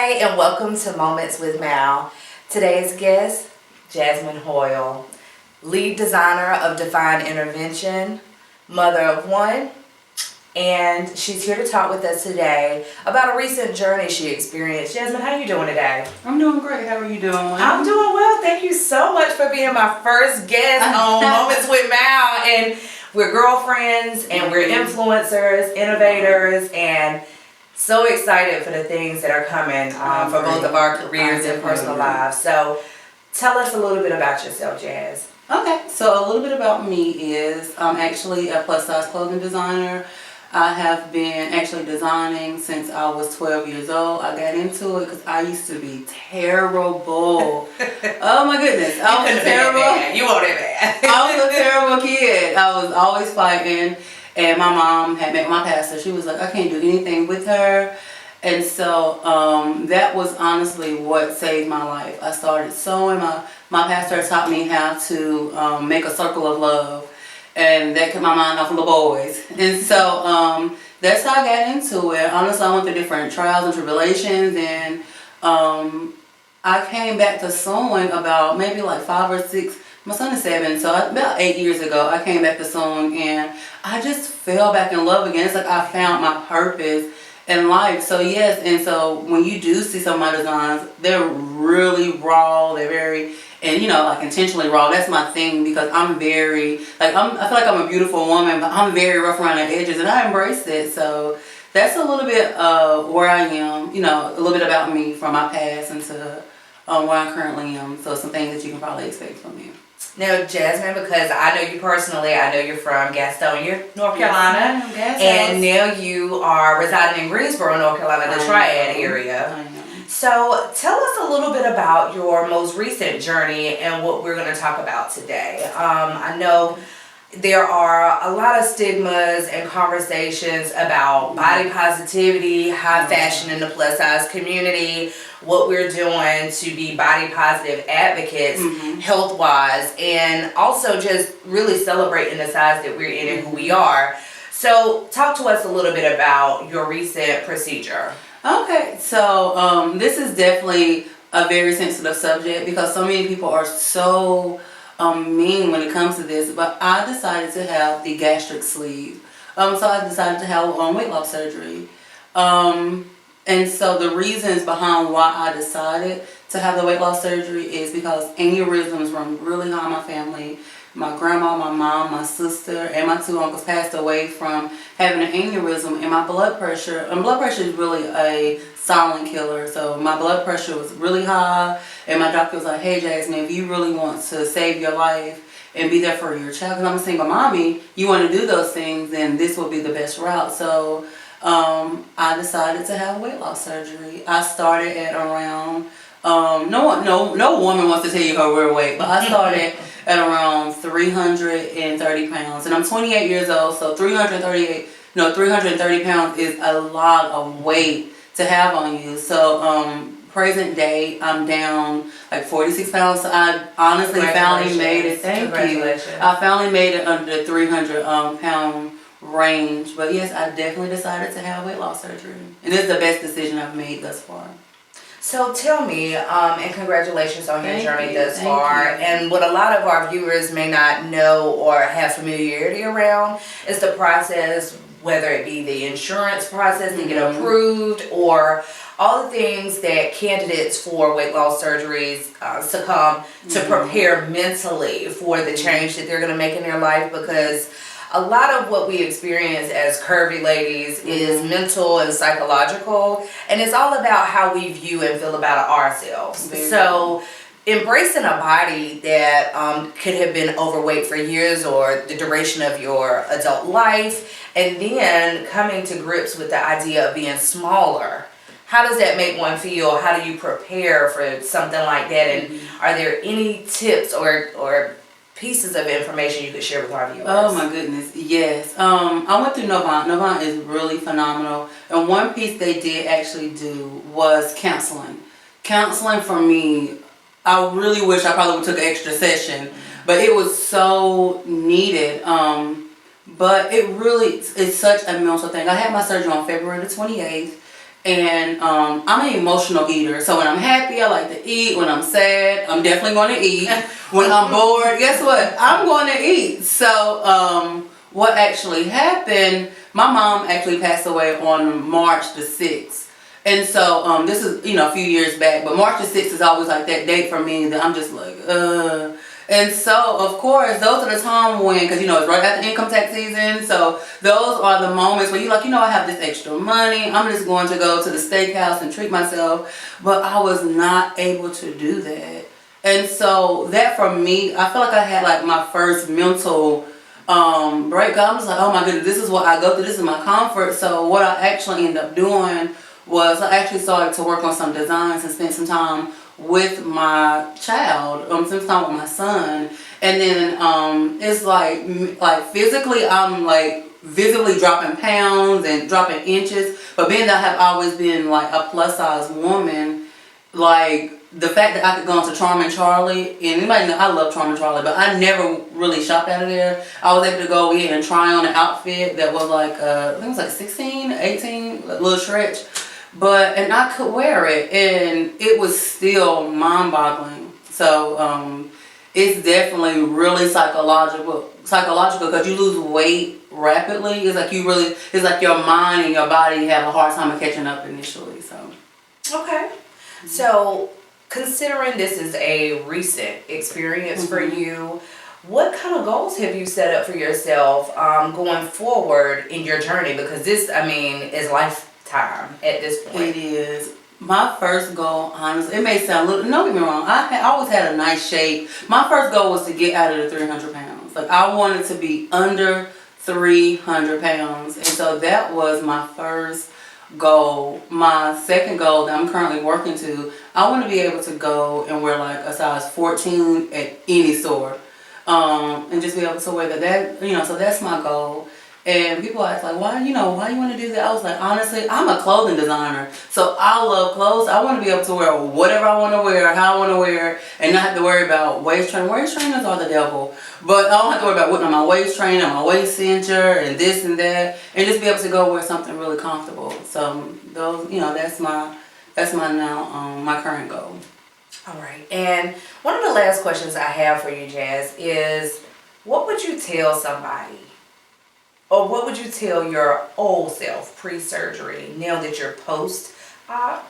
Hi, and welcome to Moments with Mal. Today's guest, Jasmine Hoyle, lead designer of Define Intervention, mother of one, and she's here to talk with us today about a recent journey she experienced. Jasmine, how are you doing today? I'm doing great. How are you doing? I'm doing well. Thank you so much for being my first guest on Moments with Mal. And we're girlfriends, and we're influencers, innovators, and so excited for the things that are coming for both of our careers and personal lives. So tell us a little bit about yourself, Jazz. Okay, so a little bit about me is I'm actually a plus size clothing designer. I have been actually designing since I was 12 years old. I got into it because I used to be terrible. Oh my goodness. I was terrible. You weren't that bad. I was a terrible kid. I was always fighting. And my mom had met my pastor. She was like, I can't do anything with her. And so that was honestly what saved my life. I started sewing. My pastor taught me how to make a circle of love. And that kept my mind off of the boys. And so that's how I got into it. Honestly, I went through different trials and tribulations. And I came back to sewing about maybe like 5 or 6. My son is 7, so about 8 years ago, I came back to sewing, and I just fell back in love again. It's like I found my purpose in life. So yes, and so when you do see some of my designs, they're really raw. They're very, and like intentionally raw. That's my thing, because I'm very, I feel like I'm a beautiful woman, but I'm very rough around the edges, and I embrace it. So that's a little bit of where I am, a little bit about me from my past into where I currently am. So some things that you can probably expect from me. Now, Jasmine, because I know you personally, I know you're from Gastonia, North Carolina, and now you are residing in Greensboro, North Carolina, the Triad area. I know. So tell us a little bit about your most recent journey and what we're going to talk about today. I know there are a lot of stigmas and conversations about body positivity, high fashion in the plus size community, what we're doing to be body positive advocates, health wise, and also just really celebrating the size that we're in and who we are. So talk to us a little bit about your recent procedure. Okay, so this is definitely a very sensitive subject, because so many people are so mean when it comes to this, but I decided to have the gastric sleeve. So I decided to have weight loss surgery. And so the reasons behind why I decided to have the weight loss surgery is because aneurysms run really high in my family. My grandma, my mom, my sister, and my 2 uncles passed away from having an aneurysm, and my blood pressure is really a silent killer. So my blood pressure was really high, and my doctor was like, hey Jasmine, if you really want to save your life and be there for your child, because I'm a single mommy, you want to do those things, then this will be the best route. So I decided to have weight loss surgery. I started at around, no woman wants to tell you her real weight, but I started at around 330 pounds, and I'm 28 years old, so 330 pounds is a lot of weight to have on you. So present day, I'm down like 46 pounds. So I honestly finally made it. Thank you. I finally made it under the 300 pound range. But yes, I definitely decided to have weight loss surgery, and it's the best decision I've made thus far. So tell me, and congratulations on your journey thus far. And what a lot of our viewers may not know or have familiarity around is the process, whether it be the insurance process to get approved, or all the things that candidates for weight loss surgeries succumb to prepare mentally for the change that they're going to make in their life, because a lot of what we experience as curvy ladies is mental and psychological, and it's all about how we view and feel about ourselves. So embracing a body that could have been overweight for years or the duration of your adult life, and then coming to grips with the idea of being smaller. How does that make one feel? How do you prepare for something like that? And are there any tips or pieces of information you could share with our viewers? Oh my goodness, yes. I went through Novant. Novant is really phenomenal. And one piece they did actually do was counseling. Counseling for me, I really wish I probably would took an extra session, but it was so needed. But it really is such a mental thing. I had my surgery on February the 28th, And I'm an emotional eater. So when I'm happy, I like to eat. When I'm sad, I'm definitely going to eat. When I'm bored, guess what? I'm going to eat. So what actually happened, my mom actually passed away on March the 6th. And so this is, a few years back. But March the 6th is always like that date for me that I'm just like, And so, of course, those are the time when, because, it's right after income tax season. So those are the moments where you're like, I have this extra money. I'm just going to go to the steakhouse and treat myself. But I was not able to do that. And so that for me, I feel like I had like my first mental break. I was like, oh my goodness, this is what I go through. This is my comfort. So what I actually ended up doing was I actually started to work on some designs and spend some time with my child, some time with my son. And then it's like physically I'm like visibly dropping pounds and dropping inches. But being that I have always been like a plus size woman, like the fact that I could go into Charm and Charlie, and anybody know I love Charm and Charlie, but I never really shopped out of there. I was able to go in and try on an outfit that was like I think it was like 16, 18, a little stretch. And I could wear it, and it was still mind-boggling. So it's definitely really psychological because you lose weight rapidly. It's like your mind and your body have a hard time of catching up initially. So okay, so considering this is a recent experience for you, what kind of goals have you set up for yourself going forward in your journey? Because this, is life time at this point. It is. My first goal, honestly, it may sound a little, don't get me wrong, I always had a nice shape. My first goal was to get out of the 300 pounds. Like, I wanted to be under 300 pounds. And so that was my first goal. My second goal that I'm currently working to, I want to be able to go and wear like a size 14 at any store. And just be able to wear that, so that's my goal. And people ask like, why you want to do that? I was like, honestly, I'm a clothing designer. So I love clothes. I want to be able to wear whatever I want to wear, how I want to wear, and not have to worry about waist training. Waist trainers are the devil. But I don't have to worry about putting on my waist trainer, my waist cincher, and this and that. And just be able to go wear something really comfortable. So those, that's my now, my current goal. All right. And one of the last questions I have for you, Jazz, is what would you tell somebody? Or what would you tell your old self pre-surgery, now that you're post-op?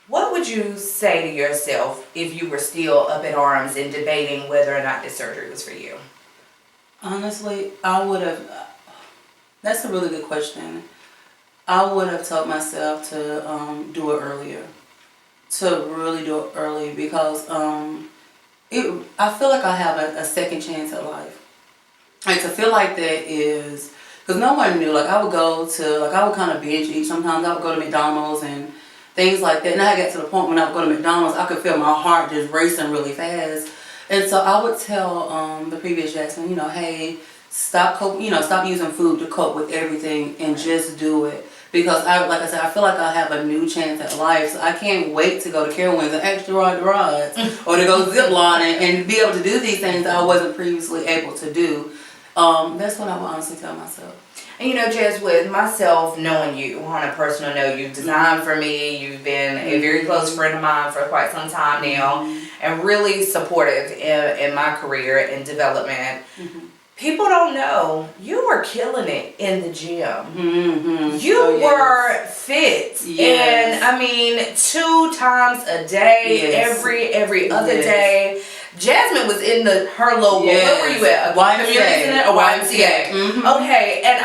What would you say to yourself if you were still up in arms and debating whether or not this surgery was for you? Honestly, I would have, that's a really good question. I would have told myself to do it earlier. To really do it early because I feel like I have a second chance at life. Like, to feel like that is, because no one knew, I would kind of binge eat. Sometimes I would go to McDonald's and things like that. And I got to the point when I would go to McDonald's, I could feel my heart just racing really fast. And so I would tell the previous Jasmine, hey, stop using food to cope with everything and just do it. Because like I said, I feel like I have a new chance at life. So I can't wait to go to Carowinds and actually ride the rides or to go zip lining and be able to do these things that I wasn't previously able to do. That's what I would honestly tell myself. And Jazz, with myself knowing you on a personal note, you've designed for me, you've been a very close friend of mine for quite some time now, and really supportive in my career and development. People don't know you were killing it in the gym. You were fit, and 2 times a day, every other day. Jasmine was in her local. Where were you at? YMCA. Okay, and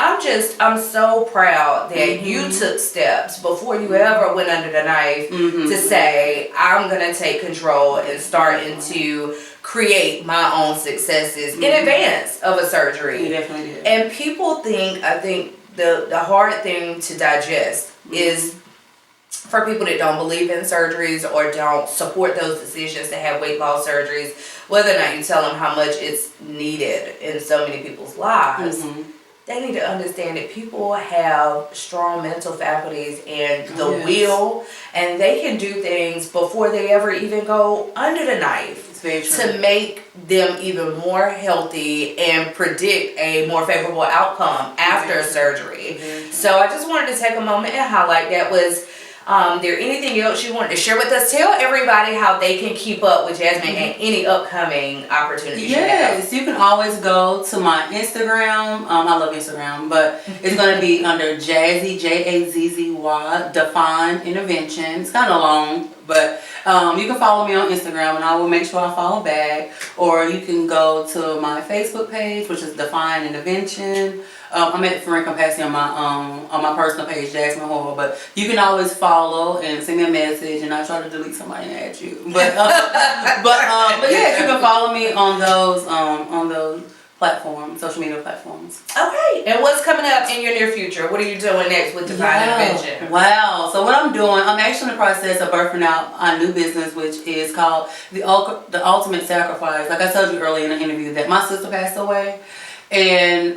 I'm so proud that you took steps before you ever went under the knife to say, I'm gonna take control and starting to create my own successes in advance of a surgery. You definitely did. And people I think the hard thing to digest is for people that don't believe in surgeries or don't support those decisions to have weight loss surgeries, whether or not you tell them how much it's needed in so many people's lives, they need to understand that people have strong mental faculties and the will, and they can do things before they ever even go under the knife. very true. to make them even more healthy and predict a more favorable outcome after surgery. So I just wanted to take a moment and highlight that. Was there anything else you wanted to share with us? Tell everybody how they can keep up with Jasmine and any upcoming opportunities. Yes, you can always go to my Instagram. I love Instagram, but it's going to be under Jazzy, Jazzy, Define Intervention. It's kind of long, but you can follow me on Instagram and I will make sure I follow back. Or you can go to my Facebook page, which is Define Intervention. I'm at Friend Capacity on my personal page, Jasmine Hoyle, but you can always follow and send me a message, and I try to delete somebody and add you. But yeah, you can follow me on those platforms, social media platforms. Okay, and what's coming up in your near future? What are you doing next with Divine Intervention? Wow, so what I'm doing, I'm actually in the process of birthing out a new business, which is called the Ultimate Sacrifice. Like I told you earlier in the interview that my sister passed away. And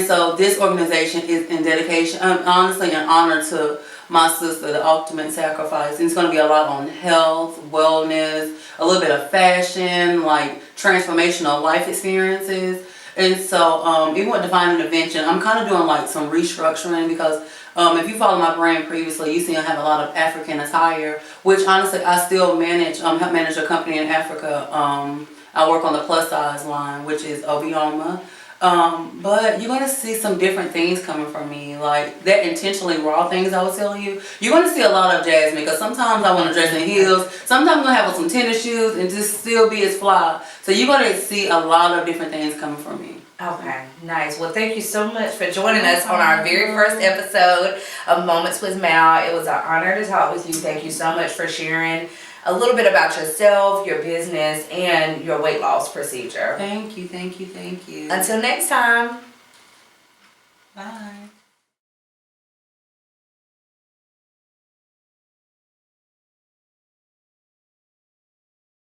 so this organization is in dedication, honestly, in honor to my sister, the Ultimate Sacrifice. And it's going to be a lot on health, wellness, a little bit of fashion, like transformational life experiences. And so even with Divine Intervention, I'm kind of doing like some restructuring because if you follow my brand previously, you see I have a lot of African attire, which honestly I still manage, help manage a company in Africa. I work on the plus size line, which is Obioma. But you're going to see some different things coming from me. Like that intentionally raw things I was telling you. You're going to see a lot of Jasmine because sometimes I want to dress in heels. Sometimes I'm going to have on some tennis shoes and just still be as fly. So you're going to see a lot of different things coming from me. Okay, nice. Well, thank you so much for joining us on our very first episode of Moments with Mal. It was an honor to talk with you. Thank you so much for sharing a little bit about yourself, your business, and your weight loss procedure. Thank you, thank you, thank you. Until next time. Bye.